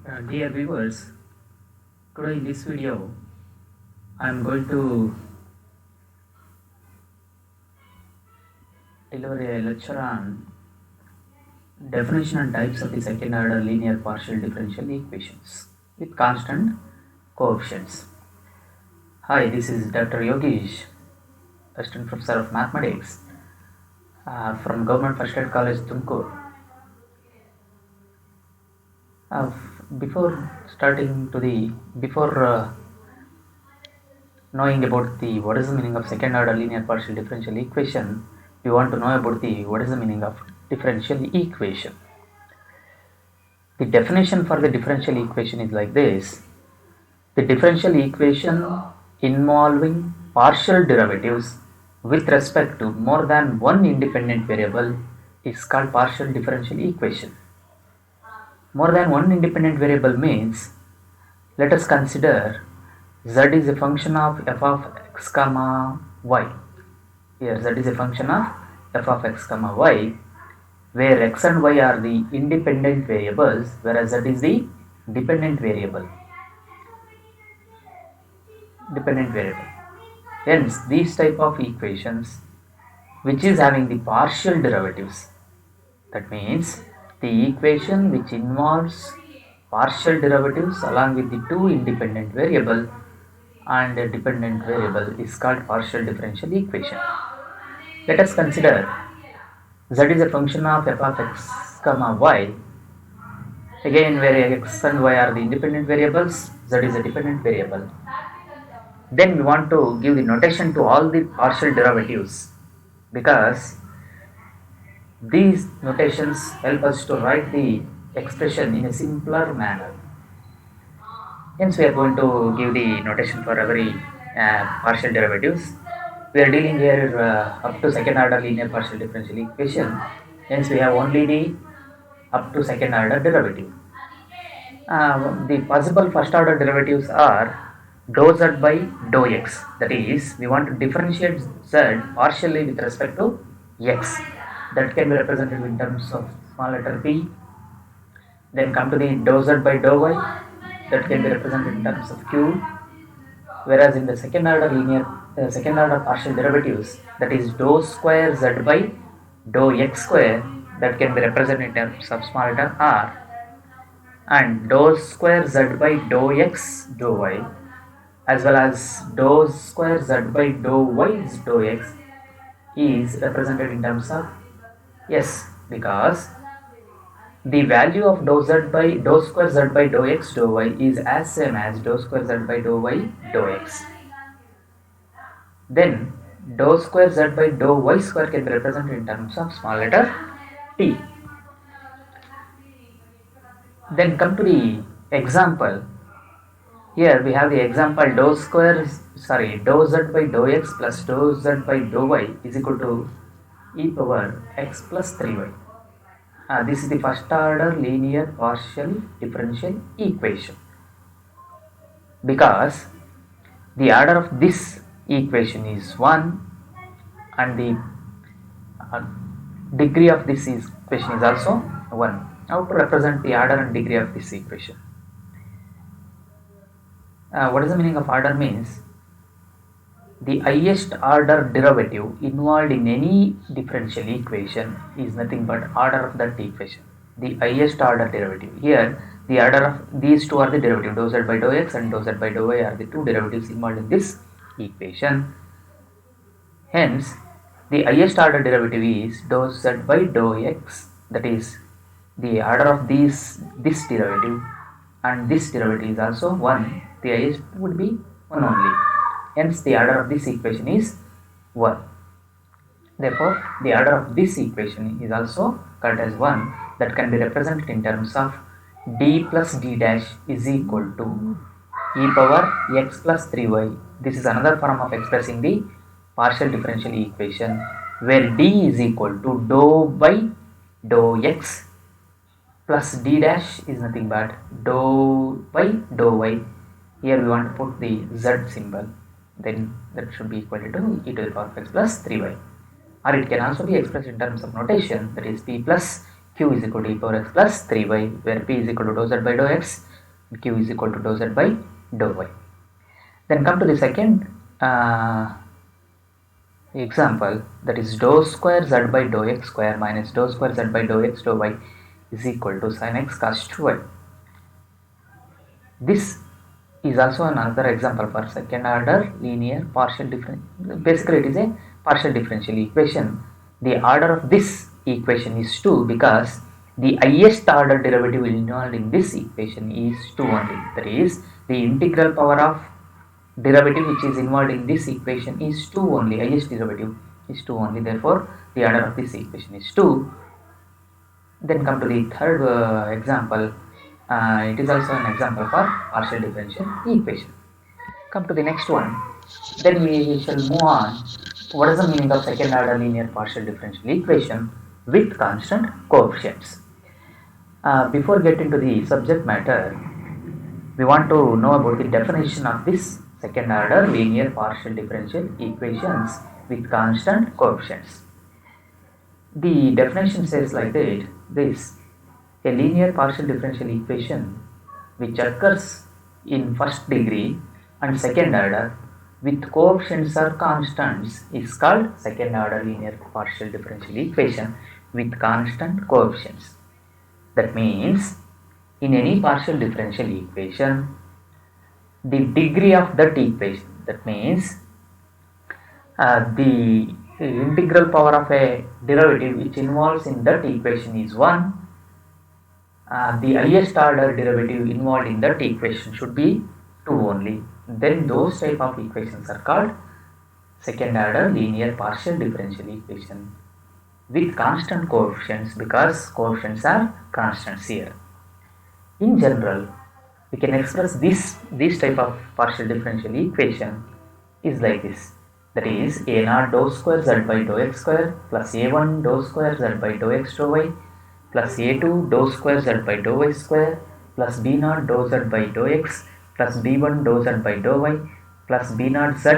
Dear viewers, today in this video I am going to deliver a lecture on definition and types of the second order linear partial differential equations with constant coefficients. Hi, this is Dr. Yogesh, Assistant Professor of Mathematics from Government First Aid College, Tumkur. Before knowing about the what is the meaning of second order linear partial differential equation, we want to know about the what is the meaning of differential equation. The definition for the differential equation is like this: the differential equation involving partial derivatives with respect to more than one independent variable is called partial differential equation. More than one independent variable means, let us consider z is a function of f of x comma y. Here z is a function of f of x comma y, where x and y are the independent variables, whereas z is the dependent variable. Hence, these type of equations which is having the partial derivatives, that means the equation which involves partial derivatives along with the two independent variable and a dependent variable is called partial differential equation. Let us consider z is a function of f of x comma y. Again, where x and y are the independent variables, z is a dependent variable. Then we want to give the notation to all the partial derivatives, because these notations help us to write the expression in a simpler manner. Hence, we are going to give the notation for every partial derivatives. We are dealing here up to second order linear partial differential equation. Hence, we have only the up to second order derivative. The possible first order derivatives are dou z by dou x. That is, we want to differentiate z partially with respect to x. That can be represented in terms of small letter p. Then come to the dou z by dou y. That can be represented in terms of q. Whereas in the second order partial derivatives, that is dou square z by dou x square, that can be represented in terms of small letter r, and dou square z by dou x dou y, as well as dou square z by dou y dou x is represented in terms of s, because the value of dou square z by dou x dou y is as same as dou square z by dou y dou x. Then dou square z by dou y square can be represented in terms of small letter t. Then come to the example. Here we have the example dou z by dou x plus dou z by dou y is equal to e power x plus 3y. This is the first order linear partial differential equation, because the order of this equation is 1 and the degree of this equation is also 1. How to represent the order and degree of this equation? What is the meaning of order means? The highest order derivative involved in any differential equation is nothing but order of that equation. The highest order derivative. Here, the order of these two are the derivative. Dou z by dou x and dou z by dou y are the two derivatives involved in this equation. Hence, the highest order derivative is dou z by dou x. That is, the order of this derivative and this derivative is also 1. The highest would be 1 only. Hence, the order of this equation is 1. Therefore, the order of this equation is also called as 1. That can be represented in terms of d plus d dash is equal to e power x plus 3y. This is another form of expressing the partial differential equation, where d is equal to dou by dou x plus d dash is nothing but dou by dou y. Here we want to put the z symbol. Then that should be equal to e to the power of x plus 3y. Or it can also be expressed in terms of notation, that is p plus q is equal to e power x plus 3y, where p is equal to dou z by dou x Q is equal to dou z by dou y. Then come to the second example, that is dou square z by dou x square minus dou square z by dou x dou y is equal to sin x cos 2y. This is also another example for second order linear partial differential. Basically it is a partial differential equation. The order of this equation is 2 because the highest order derivative involved in this equation is 2 only. That is, the integral power of derivative which is involved in this equation is 2 only. Highest derivative is 2 only. Therefore, the order of this equation is 2. Then come to the third example. It is also an example for partial differential equation. Come to the next one. Then we shall move on. What is the meaning of second order linear partial differential equation with constant coefficients? Before getting to the subject matter, we want to know about the definition of this second order linear partial differential equations with constant coefficients. The definition says like that, this: a linear partial differential equation which occurs in first degree and second order with coefficients or constants is called second order linear partial differential equation with constant coefficients. That means in any partial differential equation, the degree of that equation, that means the integral power of a derivative which involves in that equation is 1. The highest order derivative involved in that equation should be 2 only. Then those type of equations are called second order linear partial differential equation with constant coefficients, because coefficients are constants here. In general, we can express this type of partial differential equation is like this. That is, a naught dou square z by dou x square plus a1 dou square z by dou x dou y plus a2 dou square z by dou y square plus b naught dou z by dou x plus b1 dou z by dou y plus b naught z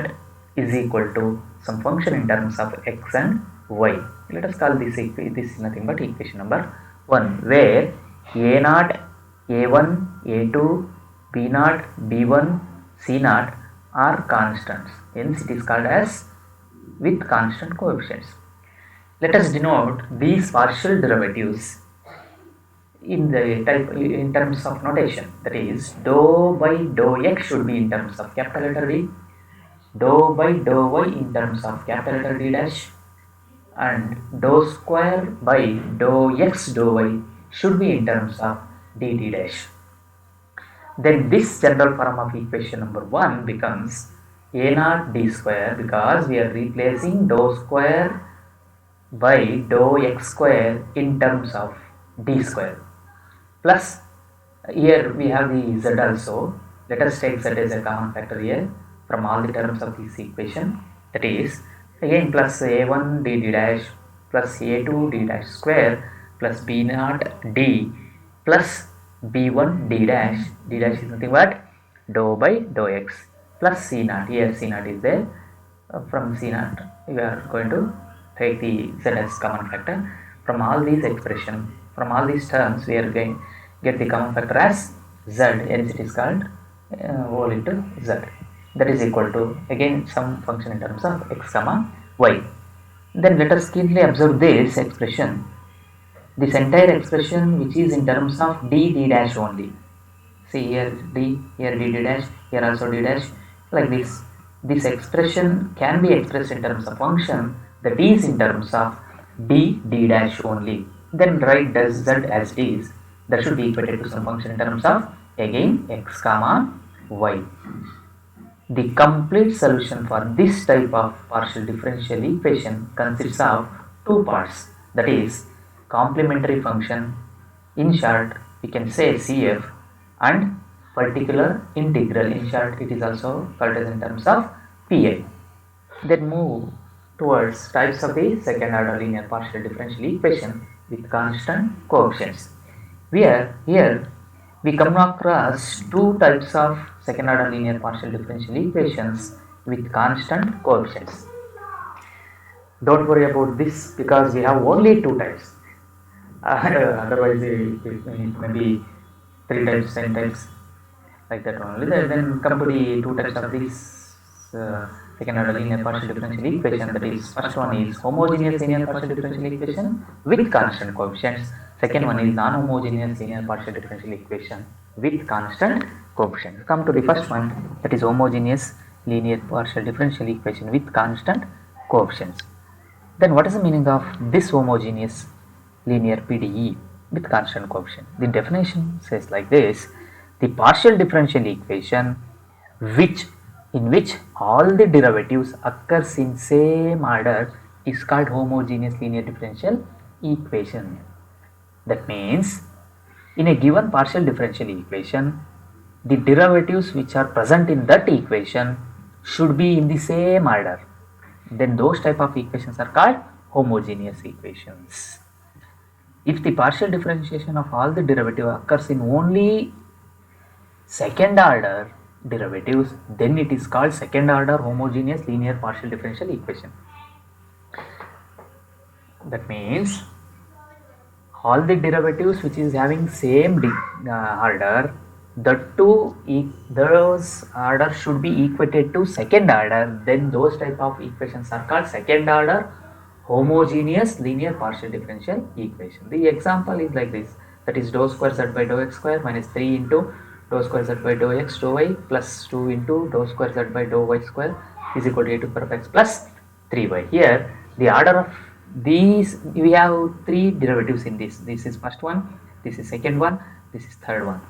is equal to some function in terms of x and y. Let us call this is nothing but equation number 1, where a naught, a1, a2, b naught, b1, c naught are constants. Hence it is called as with constant coefficients. Let us denote these partial derivatives in terms of notation. That is, dou by dou x should be in terms of capital letter D, dou by dou y in terms of capital letter D dash, and dou square by dou x dou y should be in terms of dt dash. Then this general form of equation number 1 becomes a naught d square, because we are replacing dou square by dou x square in terms of d square, plus here we have the z also. Let us take z as a common factor here from all the terms of this equation. That is, again, plus a1 dt dash plus a2 d dash square plus b naught d plus b1 d dash. D dash is nothing but dou by dou x plus c naught. Here c naught is there. From c naught we are going to take the z as common factor. From all these expressions, from all these terms, we are going to get the common factor as z, hence it is called whole into z. That is equal to, again, some function in terms of x comma y. Then let us keenly observe this expression. This entire expression which is in terms of d dash only. See here d, here d dash, here also d dash, like this. This expression can be expressed in terms of function that is in terms of d dash only. Then write does z as d is. That should be equated to some function in terms of, again, x comma y. The complete solution for this type of partial differential equation consists of two parts, that is, complementary function, in short we can say CF, and particular integral, in short it is also called as in terms of PI. Then move towards types of the second order linear partial differential equation with constant coefficients. Here we come across two types of second order linear partial differential equations with constant coefficients. Don't worry about this, because we have only two types. Otherwise it may be 3 types, 10 types. like that only. Then come to the two types of this second order linear partial differential equation. That is, first one is homogeneous linear partial differential equation with constant coefficients. Second one is non-homogeneous linear partial differential equation with constant coefficients. Come to the first one, that is homogeneous linear partial differential equation with constant coefficients. Then what is the meaning of this homogeneous linear PDE with constant coefficient? The definition says like this: the partial differential equation in which all the derivatives occurs in same order is called homogeneous linear differential equation. That means, in a given partial differential equation, the derivatives which are present in that equation should be in the same order. Then those type of equations are called homogeneous equations. If the partial differentiation of all the derivative occurs in only second order derivatives, then it is called second order homogeneous linear partial differential equation. That means all the derivatives which is having same order, those order should be equated to second order. Then those type of equations are called second order homogeneous linear partial differential equation. The example is like this, that is dou square z by dou x square minus 3 into dou square z by dou x dou y plus 2 into dou square z by dou y square is equal to a to the power of x plus 3y. Here the order of these, we have three derivatives in this. This is first one, this is second one, this is third one.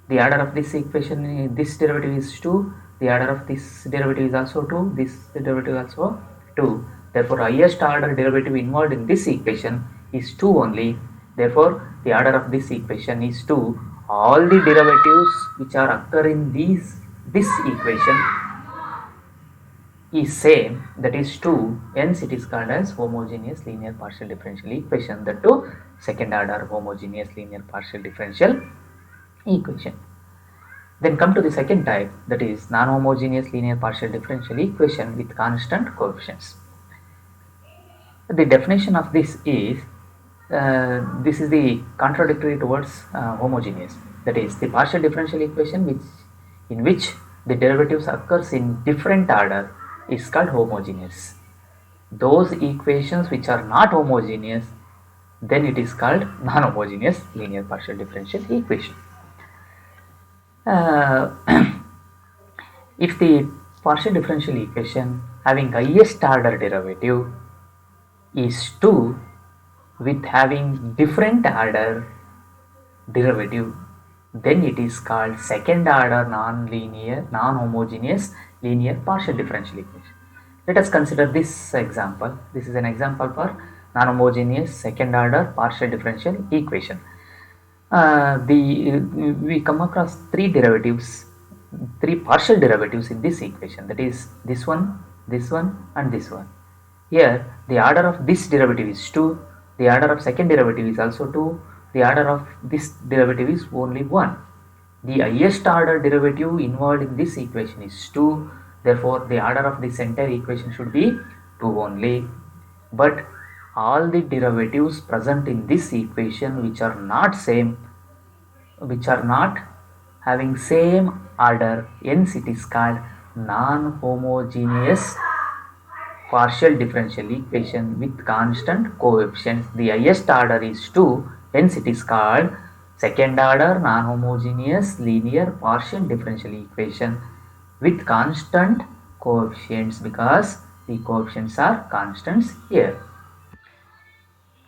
The order of this equation, this derivative is 2, the order of this derivative is also 2, this derivative also 2. Therefore, highest order derivative involved in this equation is 2 only. Therefore, the order of this equation is 2. All the derivatives which are occur in this equation is same, that is 2, hence it is called as homogeneous linear partial differential equation, that too second order homogeneous linear partial differential equation. Then come to the second type, that is non-homogeneous linear partial differential equation with constant coefficients. The definition of this is the contradictory towards homogeneous, that is the partial differential equation in which the derivatives occurs in different order is called homogeneous. Those equations which are not homogeneous, then it is called non-homogeneous linear partial differential equation. If the partial differential equation having highest order derivative is 2 with having different order derivative, then it is called second order non-homogeneous linear partial differential equation. Let us consider this example. This is an example for non-homogeneous second order partial differential equation. We come across three partial derivatives in this equation, that is this one and this one. Here the order of this derivative is 2, the order of second derivative is also 2, the order of this derivative is only 1. The highest order derivative involved in this equation is 2, therefore the order of this entire equation should be 2 only. But all the derivatives present in this equation which are not having same order, hence it is called non-homogeneous partial differential equation with constant coefficients. The highest order is 2, hence it is called second order non-homogeneous linear partial differential equation with constant coefficients, because the coefficients are constants here.